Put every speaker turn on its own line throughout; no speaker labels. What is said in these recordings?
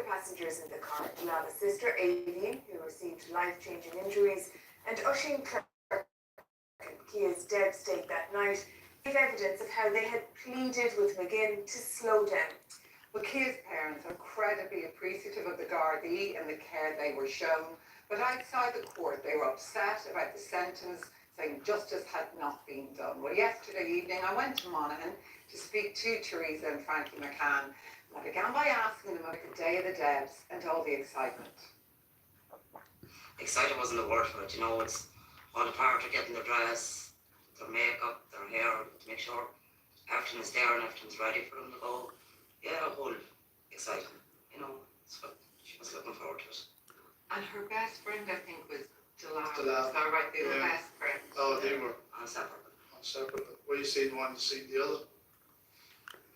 passengers in the car, Lala's sister, Aileen, who received life-changing injuries, and Oisin Clark, Cia's dead state that night, gave evidence of how they had pleaded with McGinn to slow down.
Well, Cia's parents are incredibly appreciative of the Gardaí and the care they were shown, but outside the court they were upset about the sentence, saying justice had not been done. Well, yesterday evening I went to Monaghan to speak to Teresa and Frankie McCann. I began by asking them about the Day of the Dead and all the excitement.
Excited wasn't the word for it, it's all the part of getting their dress, their makeup, their hair, to make sure everything is there and everything's ready for them to go. Yeah, the whole exciting, that's what she was looking forward to it.
And her best friend, I think, was Delab.
Delab.
Is that right? They were best friends.
Oh, they were
On separate.
separate. Well, you seen one, you seen the other.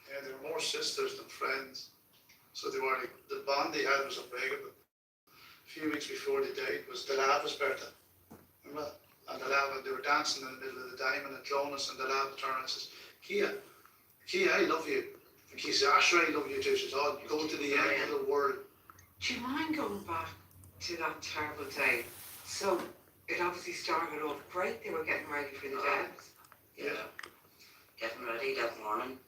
Yeah, they were more sisters than friends. So they were, the bond they had was unbreakable. A few weeks before they died was Delab's birthday. Remember that? And Delab, they were dancing in the middle of the diamond at Clonus, and Delab turned and says, Cia, I love you. And Cia said, sure, I love you too. She says, oh, go to the end of the world.
Do you mind going back to that terrible day? So it obviously started off great. They were getting ready for the deaths.
Yeah. Getting ready that morning.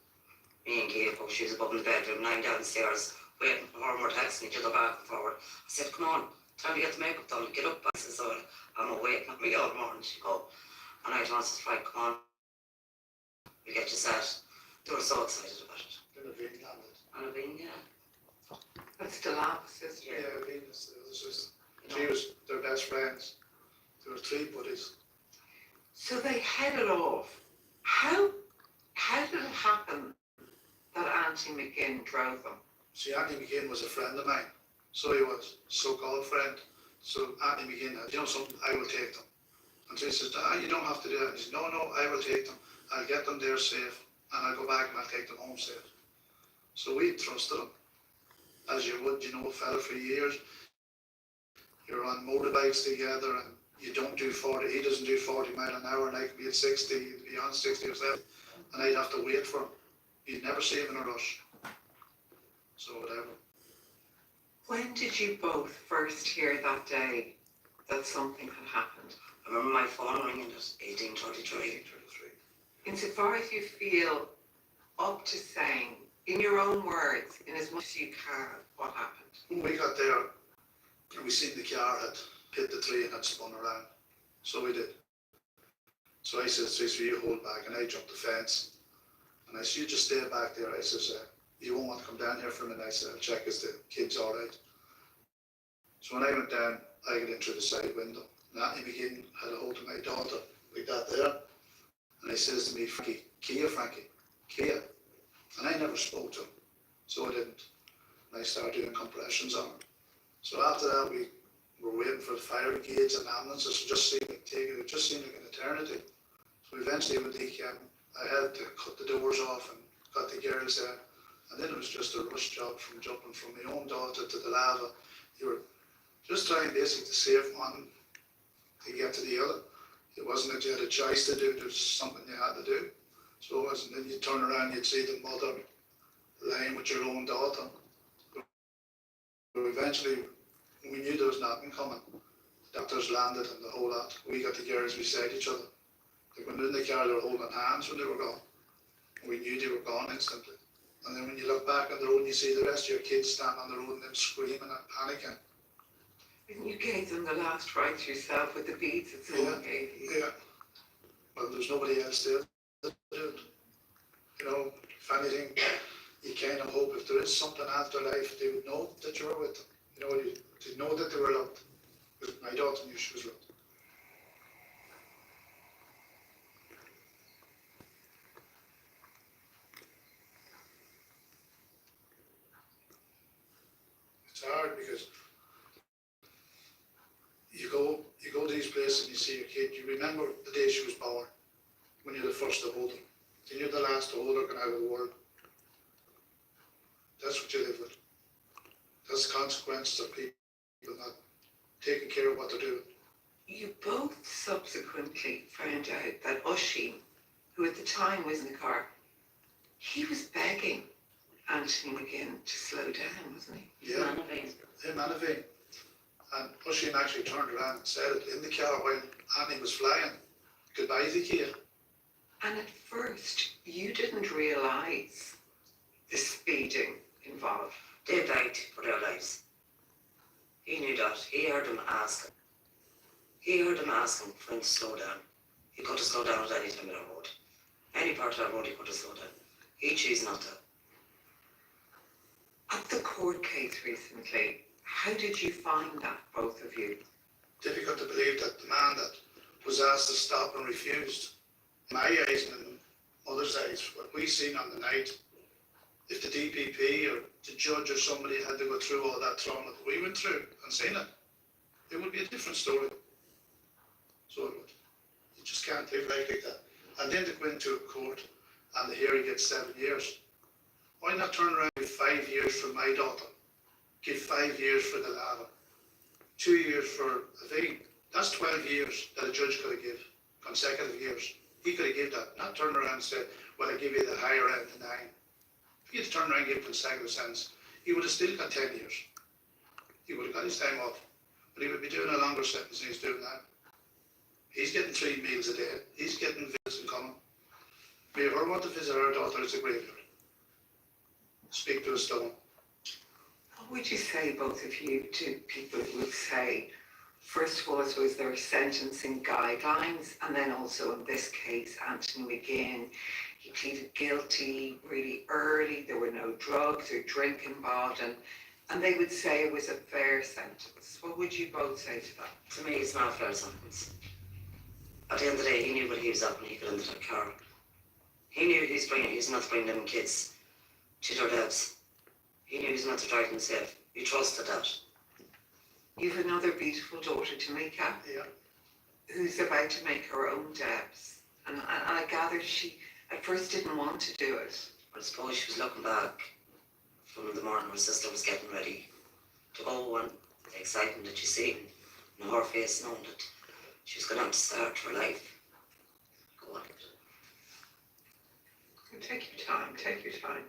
Me and Cia, she was above in the bedroom, and I'm downstairs waiting for her, and we're texting each other back and forward. I said, come on, time to get the makeup done, get up. I said, so I'm awake, not me all morning. She go, and I told her, right, come on, we'll get you set. They were so excited about it.
Then Aveen landed.
And Aveen, yeah.
That's Delab's sister.
Yeah, Aveen is the other sister. She was their best friends. There were three buddies.
So they headed off. How did it happen that Auntie McGinn drove them?
See, Andy McGinn was a friend of mine. So he was, so-called friend. So Andy McGinn had, something, I will take them. And so he says, you don't have to do that. He says, no, I will take them. I'll get them there safe, and I'll go back and I'll take them home safe. So we trusted him, as you would, a fella for years. You're on motorbikes together, and you don't do 40, he doesn't do 40 mile an hour, and I could be at 60, he'd be on 60 or 70, and I'd have to wait for him. He'd never see him in a rush. So whatever.
When did you both first hear that day that something had happened?
I remember my phone ringing at 18:33.
Insofar as you feel up to saying, in your own words, in as much as you can, what happened?
When we got there, we seen the car had hit the tree and had spun around. So we did. So I said, Teresa, you hold back, and I jumped the fence. And I said, you just stay back there. I says, you won't want to come down here for a minute. I said, I'll check is the kid's all right. So when I went down, I got in through the side window. And Andy McGinn had a hold of my daughter, like that there. And he says to me, Frankie. And I never spoke to him, so I didn't. And I started doing compressions on him. So after that, we were waiting for the fire brigades and ambulances. It just seemed like an eternity. So eventually, when they came, I had to cut the doors off and got the girls there. And then it was just a rush job from jumping from my own daughter to the lava. You were just trying basically to save one to get to the other. It wasn't that you had a choice to do, there was something you had to do. So it wasn't then you turn around, you'd see the mother lying with your own daughter. But eventually, we knew there was nothing coming. The doctors landed and the whole lot. We got the girls beside each other. They went in the car, they were holding hands when they were gone. We knew they were gone instantly. And then when you look back on the road and you see the rest of your kids standing on the road and them screaming and panicking.
And you gave them the last rites yourself with the beads that someone gave you.
Yeah. Well, there's nobody else there to do it. If anything, you kind of hope if there is something after life, they would know that you were with them. They'd know that they were loved. Because my daughter knew she was loved. It's hard because you go to these places and you see your kid, you remember the day she was born, when you're the first to hold them. Then you're the last to hold her going out of the world. That's what you live with. That's the consequences of people not taking care of what they're doing.
You both subsequently found out that Oisin, who at the time was in the car, he was begging Anthony McGinn to slow down, wasn't he?
Yeah. Manavine. And Oisin actually turned around and said it in the car while Annie was flying. Goodbye to Kia.
And at first, you didn't realise the speeding involved.
They begged for their lives. He knew that. He heard them ask him. He heard them ask him for him to slow down. He could have slowed down at any time of that road. Any part of that road he could have slowed down. He chose not to.
At the court case recently, how did you find that, both of you?
Difficult to believe that the man that was asked to stop and refused. In my eyes and in others' eyes, what we seen on the night, if the DPP or the judge or somebody had to go through all that trauma that we went through and seen it would be a different story. So it would. You just can't live life like that. And then to go into a court and the hearing gets 7 years. Why not turn around and give 5 years for my daughter? Give 5 years for the lad. 2 years for Aveen. That's 12 years that a judge could have given, consecutive years. He could have given that, not turn around and say, well, I give you the higher end of 9. If he had turned around and given consecutive sentence, he would have still got 10 years. He would have got his time off, but he would be doing a longer sentence than he's doing now. He's getting 3 meals a day. He's getting visits and coming. If you ever want to visit our daughter, it's a graveyard. Speak to a stone.
What would you say, both of you, to people who would say, first of all, I suppose there are sentencing guidelines, and then also in this case, Anthony McGinn, he pleaded guilty really early, there were no drugs or drink involved, and they would say it was a fair sentence. What would you both say to that?
To me, it's not a fair sentence. At the end of the day, he knew what he was up when he got into that car. He knew he was not to bring them kids to their deaths. He knew he was not to drive them safe. He trusted that.
You've another beautiful daughter, Tamika,
Yeah.
who's about to make her own debts. And I gather she at first didn't want to do it.
I suppose she was looking back from the morning her sister was getting ready to go, and the excitement that you see in her face, knowing that she was going to start her life. Go on.
Take your time, take your time.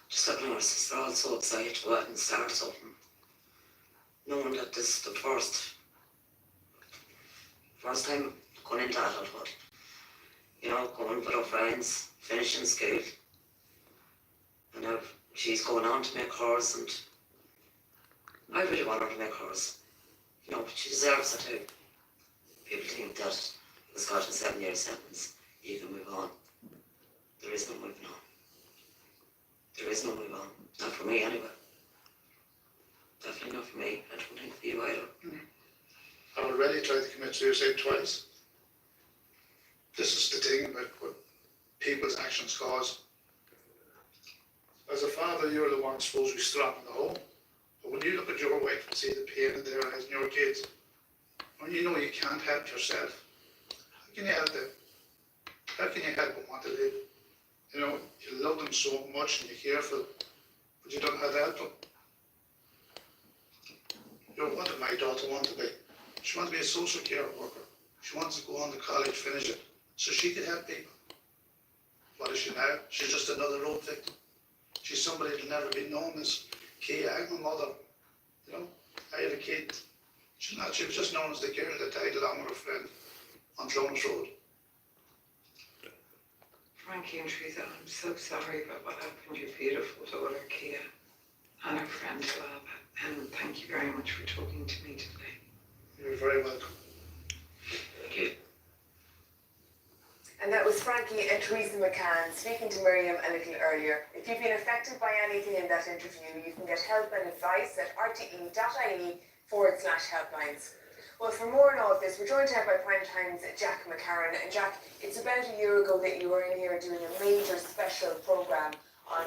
Just looking at her sister, all so excited to go out and start something, knowing that this is the first time going into adulthood. You know, going with her friends, finishing school, and now she's going on to make hers, and I really want her to make hers. You know, she deserves it too. People think that it's got a 7-year sentence, you can move on. There is no moving on. There is no move on. Not for me anyway. Definitely not for me. I don't think for you either.
I already tried to commit suicide twice. This is the thing about what people's actions cause. As a father, you're the one supposed to be strong in the home. But when you look at your wife and see the pain in their eyes and your kids, when you know you can't help yourself, how can you help them? How can you help them want to live? You know, you love them so much and you care for them, but you don't know how to help them. You know, what did my daughter want to be? She wanted to be a social care worker. She wanted to go on to college, finish it, so she could help people. What is she now? She's just another road victim. She's somebody that'll never be known as Kia. I'm a mother. You know, I had a kid. She was just known as the girl that died along with her friend on Clonus Road.
Frankie and Teresa, I'm so sorry about what happened to your beautiful daughter, Kia, and her friend, Lava. And thank you very much for talking to me today.
You're very welcome.
Thank you.
And that was Frankie and Teresa McCann speaking to Miriam a little earlier. If you've been affected by anything in that interview, you can get help and advice at rte.ie/helplines. Well, for more on all of this, we're joined now by Primetime's Jack McCarran. And Jack, it's about a year ago that you were in here doing a major special programme on